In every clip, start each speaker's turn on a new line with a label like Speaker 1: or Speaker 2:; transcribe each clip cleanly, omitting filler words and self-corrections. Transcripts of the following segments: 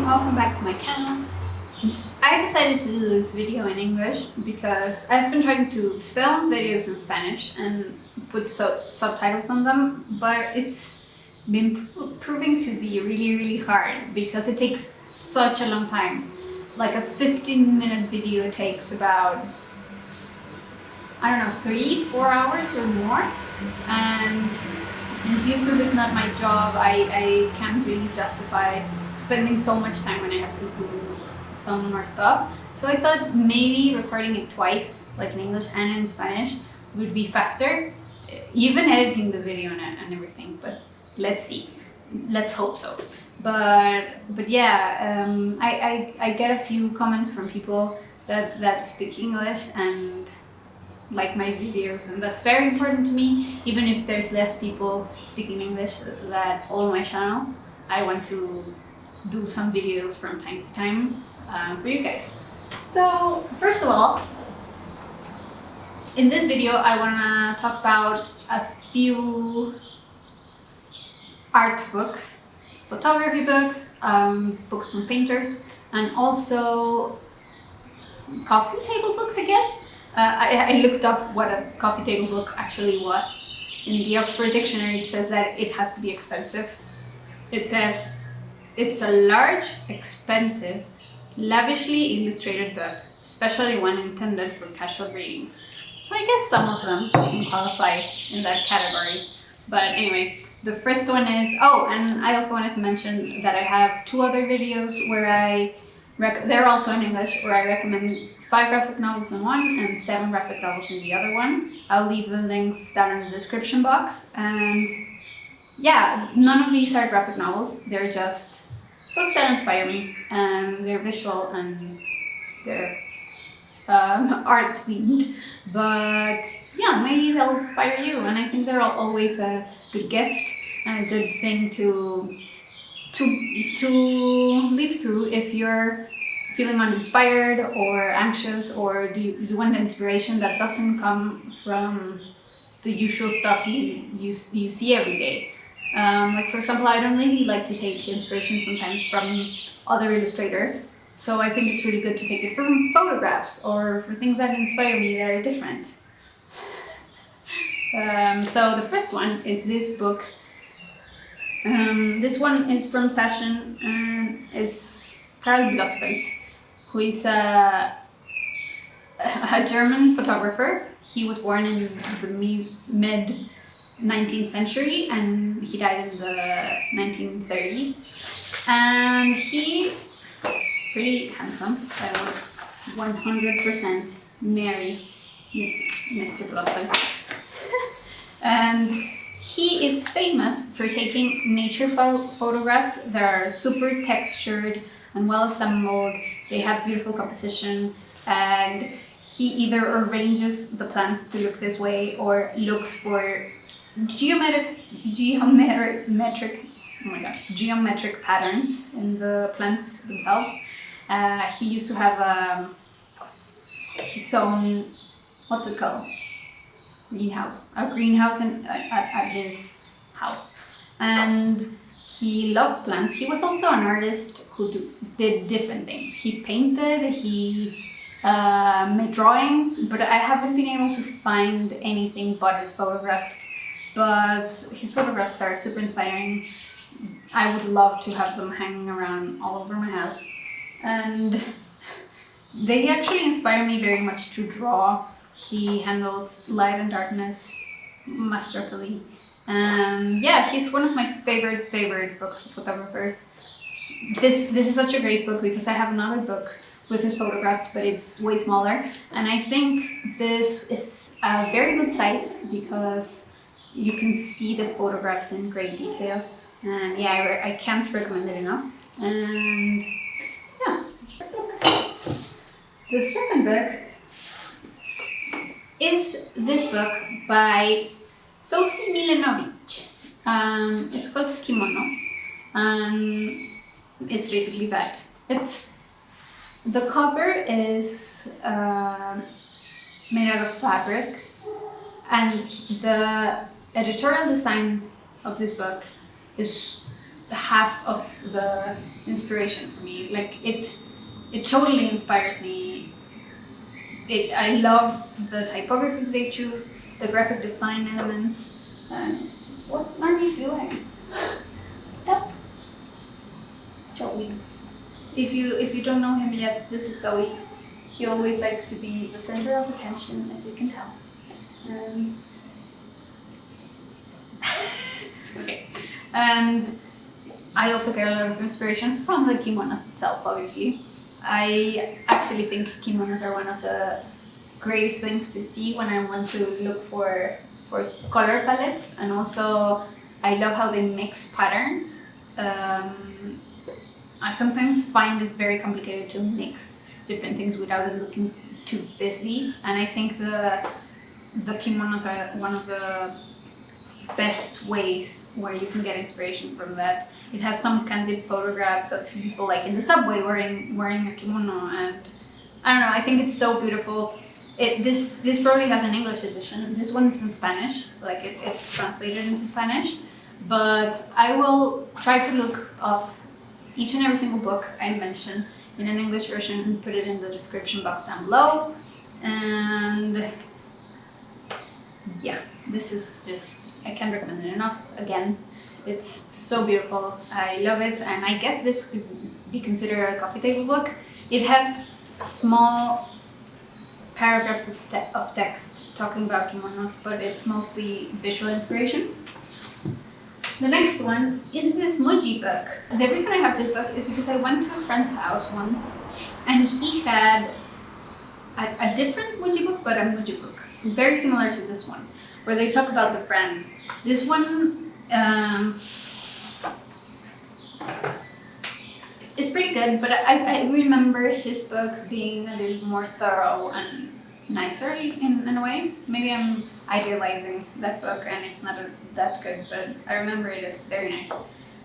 Speaker 1: welcome back to my channel. I decided to do this video in English because I've been trying to film videos in Spanish and put subtitles on them, but it's been proving to be really hard because it takes such a long time. Like a 15-minute video takes about, I don't know, 3-4 hours or more, and since YouTube is not my job, I can't really justify spending so much time when I have to do some more stuff. So I thought maybe recording it twice, like in English and in Spanish, would be faster, even editing the video and everything, but let's see. Let's hope so. But yeah, I get a few comments from people that speak English and like my videos, and that's very important to me. Even if there's less people speaking English that follow my channel, I want to do some videos from time to time for you guys. So first of all, in this video I want to talk about a few art books, photography books, books from painters, and also coffee table books, I guess. I looked up what a coffee table book actually was. In the Oxford Dictionary it says that it has to be expensive. It says, it's a large, expensive, lavishly illustrated book, especially one intended for casual reading. So I guess some of them can qualify in that category. But anyway, the first one is, oh, and I also wanted to mention that I have 2 other videos where they're also in English, where I recommend 5 graphic novels in one and 7 graphic novels in the other one. I'll leave the links down in the description box. And yeah, none of these are graphic novels. They're just books that inspire me. They're visual and they're art themed. But yeah, maybe they'll inspire you. And I think they're always a good gift and a good thing to live through if you're feeling uninspired or anxious, or you want inspiration that doesn't come from the usual stuff you see every day. Like for example, I don't really like to take inspiration sometimes from other illustrators, so I think it's really good to take it from photographs or for things that inspire me that are different. So the first one is this book. This one is from Taschen and it's Karl Blossfeldt, who is a German photographer. He was born in the mid-19th century and he died in the 1930s. And he is pretty handsome. I would 100% marry Mr. Blossfeldt. And he is famous for taking nature photographs that are super textured and well assembled. They have beautiful composition, and he either arranges the plants to look this way or looks for geometric patterns in the plants themselves. He used to have his own, what's it called? A greenhouse at his house, and he loved plants. He was also an artist who did different things. He painted, he made drawings, but I haven't been able to find anything but his photographs. But his photographs are super inspiring. I would love to have them hanging around all over my house, and they actually inspire me very much to draw. He handles light and darkness masterfully. Yeah, he's one of my favorite photographers. This is such a great book because I have another book with his photographs, but it's way smaller. And I think this is a very good size because you can see the photographs in great detail. And yeah, I can't recommend it enough. And yeah, first book. The second book is this book by Sophie Milenovich. It's called Kimonos, and it's basically that. The cover is made out of fabric, and the editorial design of this book is half of the inspiration for me. Like it totally inspires me. I love the typographies they choose, the graphic design elements. What are you doing? Stop. Joey. If you don't know him yet, this is Zoe. He always likes to be the center of attention, as you can tell. Okay. And I also get a lot of inspiration from the kimonos itself, obviously. I actually think kimonos are one of the greatest things to see when I want to look for color palettes, and also I love how they mix patterns. I sometimes find it very complicated to mix different things without it looking too busy, and I think the kimonos are one of the best ways where you can get inspiration from that. It has some candid photographs of people like in the subway wearing a kimono, and I don't know, I think it's so beautiful. This probably has an English edition. This one's in Spanish, like it's translated into Spanish, but I will try to look up each and every single book I mention in an English version and put it in the description box down below. And yeah, this is just, I can't recommend it enough. Again, it's so beautiful. I love it, and I guess this could be considered a coffee table book. It has small paragraphs of text talking about kimonos, but it's mostly visual inspiration. The next one is this Moji book. The reason I have this book is because I went to a friend's house once, and he had a different Moji book, but a Moji book, very similar to this one, where they talk about the brand. This one is pretty good, but I remember his book being a little more thorough and nicer in a way. Maybe I'm idealizing that book and it's not that good, but I remember it as very nice.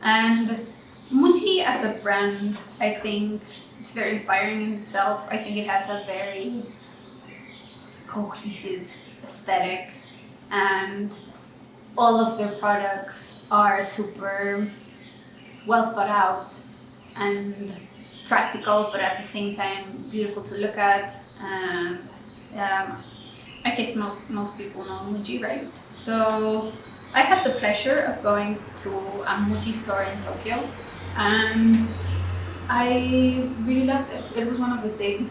Speaker 1: And Moji as a brand, I think it's very inspiring in itself. I think it has a very cohesive aesthetic, and all of their products are super well thought out and practical, but at the same time beautiful to look at. And I guess most people know Muji, right? So I had the pleasure of going to a Muji store in Tokyo, and I really loved it. It was one of the big,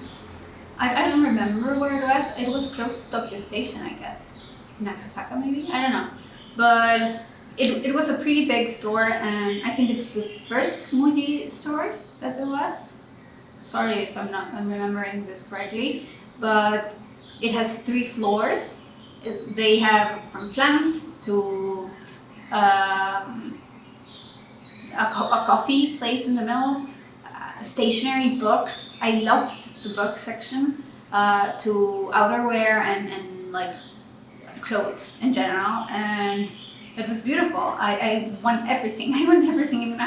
Speaker 1: I don't remember where it was. It was close to Tokyo Station, I guess. Nakasaka maybe? I don't know. But it was a pretty big store, and I think it's the first Muji store that there was. Sorry if I'm remembering this correctly, but it has 3 floors. They have from plants to a coffee place in the middle, stationery, books. I loved the book section, to outerwear and like clothes in general, and it was beautiful. I want everything. I want everything in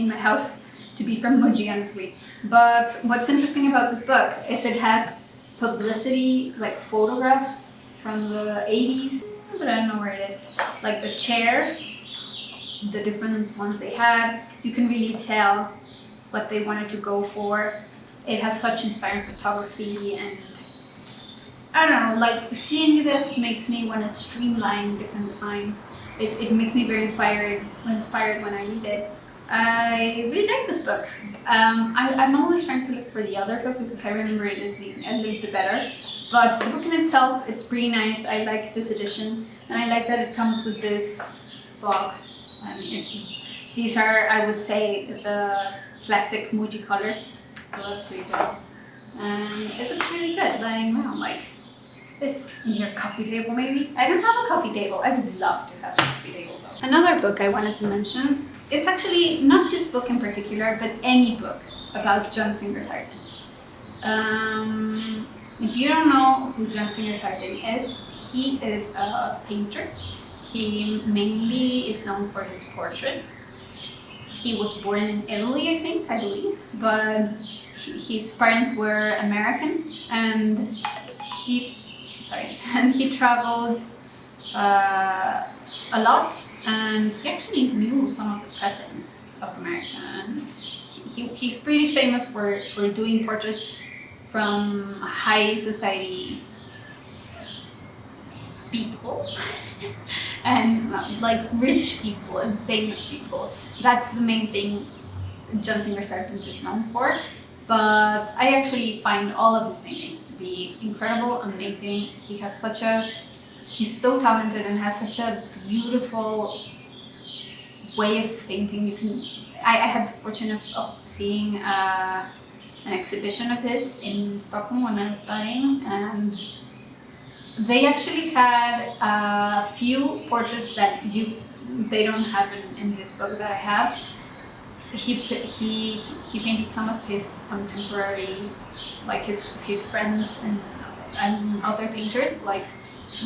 Speaker 1: my house to be from Moji, honestly. But what's interesting about this book is it has publicity, like photographs from the 80s, but I don't know where it is. Like the chairs, the different ones they had, you can really tell what they wanted to go for. It has such inspiring photography, and I don't know, like seeing this makes me want to streamline different designs. It makes me very inspired when I read it. I really like this book. I'm always trying to look for the other book because I remember it as being a little bit better. But the book in itself, it's pretty nice. I like this edition, and I like that it comes with this box. These are, I would say, the classic Muji colors, so that's pretty good. And it looks really good lying around like this in your coffee table, maybe. I don't have a coffee table. I would love to have a coffee table though. Another book I wanted to mention, it's actually not this book in particular, but any book about John Singer Sargent. If you don't know who John Singer Sargent is, he is a painter. He mainly is known for his portraits. He was born in Italy, I believe, but his parents were American, and he traveled a lot, and he actually knew some of the presidents of America. And he's pretty famous for doing portraits from high society people and like rich people and famous people. That's the main thing John Singer Sargent is known for. But I actually find all of his paintings to be incredible, amazing. He's so talented and has such a beautiful way of painting. I had the fortune of seeing an exhibition of his in Stockholm when I was studying, and they actually had a few portraits that they don't have in this book that I have. He painted some of his contemporary, like his friends and other painters like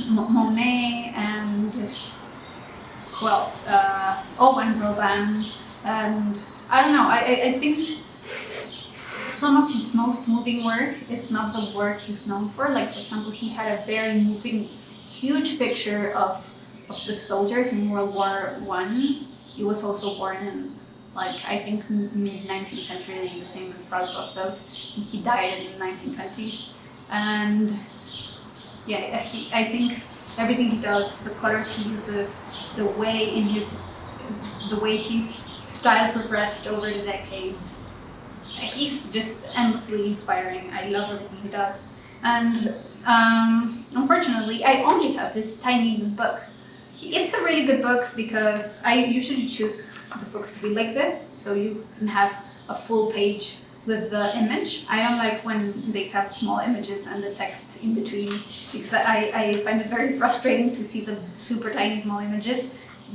Speaker 1: Monet and who else? Van Rodin, and I don't know. I think some of his most moving work is not the work he's known for. Like, for example, he had a very moving, huge picture of the soldiers in World War I. He was also born in, like, I think mid-19th century, the same as Karl Blossfeldt, and he died in the 1920s. And yeah, I think everything he does, the colors he uses, the way his style progressed over the decades, he's just endlessly inspiring. I love everything he does. And unfortunately, I only have this tiny book. It's a really good book because I usually choose the books to be like this, so you can have a full page with the image. I don't like when they have small images and the text in between, because I find it very frustrating to see the super tiny small images.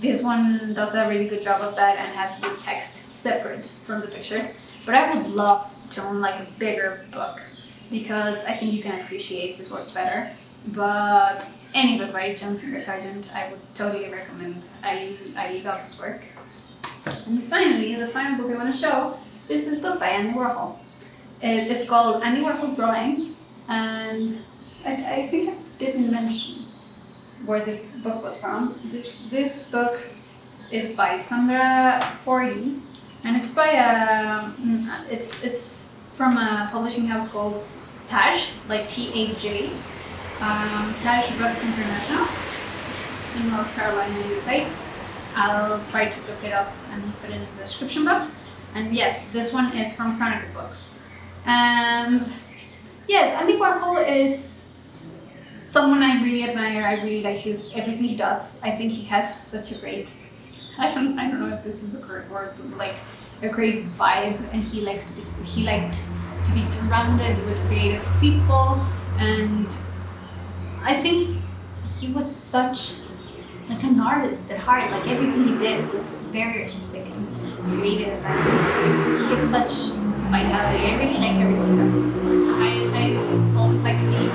Speaker 1: This one does a really good job of that and has the text separate from the pictures. But I would love to own like a bigger book because I think you can appreciate his work better. But any book by John Singer Sargent, I would totally recommend. I love his work. And finally, the final book I want to show is this book by Andy Warhol. It's called Andy Warhol Drawings, and I think I didn't mention where this book was from. This book is by Sandra 40, and it's by it's from a publishing house called Taj, like T-A-J, Taj Books International. It's in North Carolina, USA. I'll try to look it up and put it in the description box. And yes, this one is from Chronicle books. And yes, Andy Warhol is someone I really admire. I really like everything he does. I think he has such a great, I don't know if this is a correct word, but like a great vibe. And he liked to be surrounded with creative people. And I think he was such like an artist at heart. Like everything he did was very artistic and creative, and he had such vitality. I really like everything he does. I always like seeing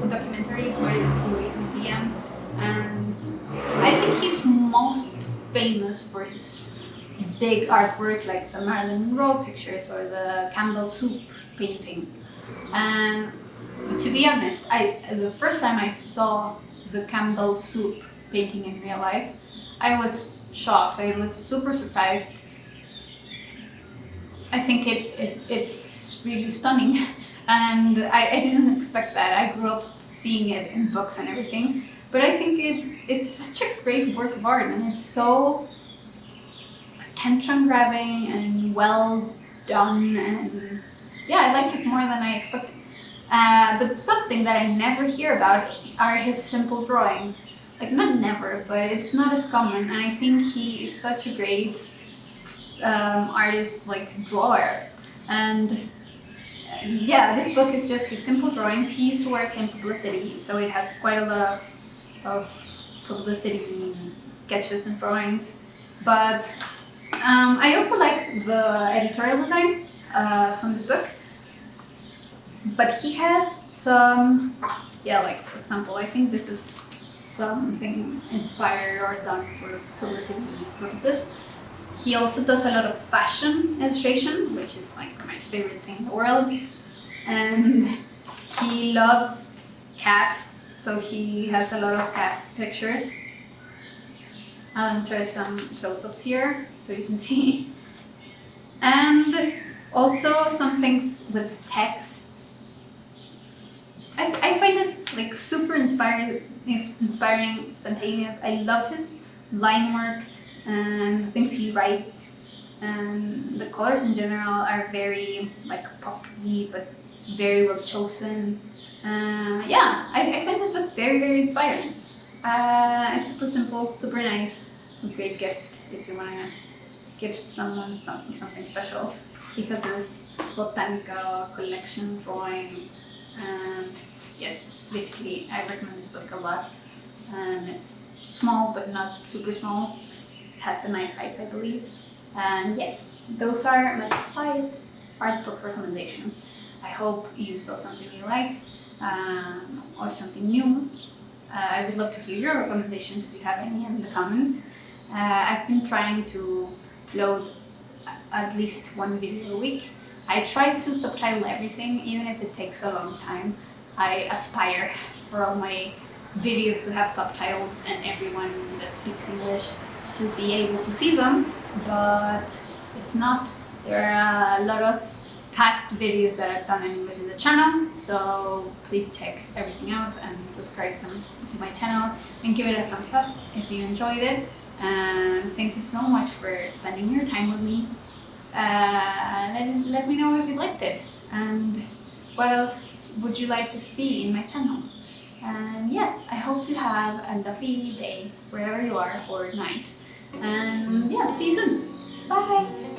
Speaker 1: documentaries where you can see him, and I think he's most famous for his big artwork like the Marilyn Monroe pictures or the Campbell soup painting. And to be honest, the first time I saw the Campbell soup painting in real life, I was shocked. I was super surprised. I think it's really stunning, and I didn't expect that. I grew up seeing it in books and everything, but I think it's such a great work of art, and it's so attention-grabbing and well done, and yeah, I liked it more than I expected. But something that I never hear about are his simple drawings. Like, not never, but it's not as common, and I think he is such a great artist, like drawer. And yeah, this book is just his simple drawings. He used to work in publicity, so it has quite a lot of publicity sketches and drawings. But I also like the editorial design from this book. But he has some, yeah, like for example, I think this is something inspired or done for publicity purposes. He also does a lot of fashion illustration, which is like my favorite thing in the world. And he loves cats, so he has a lot of cat pictures. I'll insert some close-ups here so you can see. And also some things with texts. I find it like super inspiring, spontaneous. I love his line work and the things he writes, and the colors in general are very like poppy but very well chosen. Yeah, I find this book very, very inspiring. It's super simple, super nice, a great gift if you want to gift someone something special. He has his botanical collection drawings, and yes, basically I recommend this book a lot. And it's small but not super small. It has a nice size, I believe. And yes, those are my 5 art book recommendations. I hope you saw something you like, or something new. I would love to hear your recommendations if you have any in the comments. I've been trying to upload at least 1 video a week. I try to subtitle everything, even if it takes a long time. I aspire for all my videos to have subtitles and everyone that speaks English to be able to see them, but if not, there are a lot of past videos that I've done in English in the channel, so please check everything out and subscribe to my channel and give it a thumbs up if you enjoyed it. And thank you so much for spending your time with me. Let me know if you liked it, and what else would you like to see in my channel. And yes, I hope you have a lovely day wherever you are, or night. And yeah, see you soon. Bye!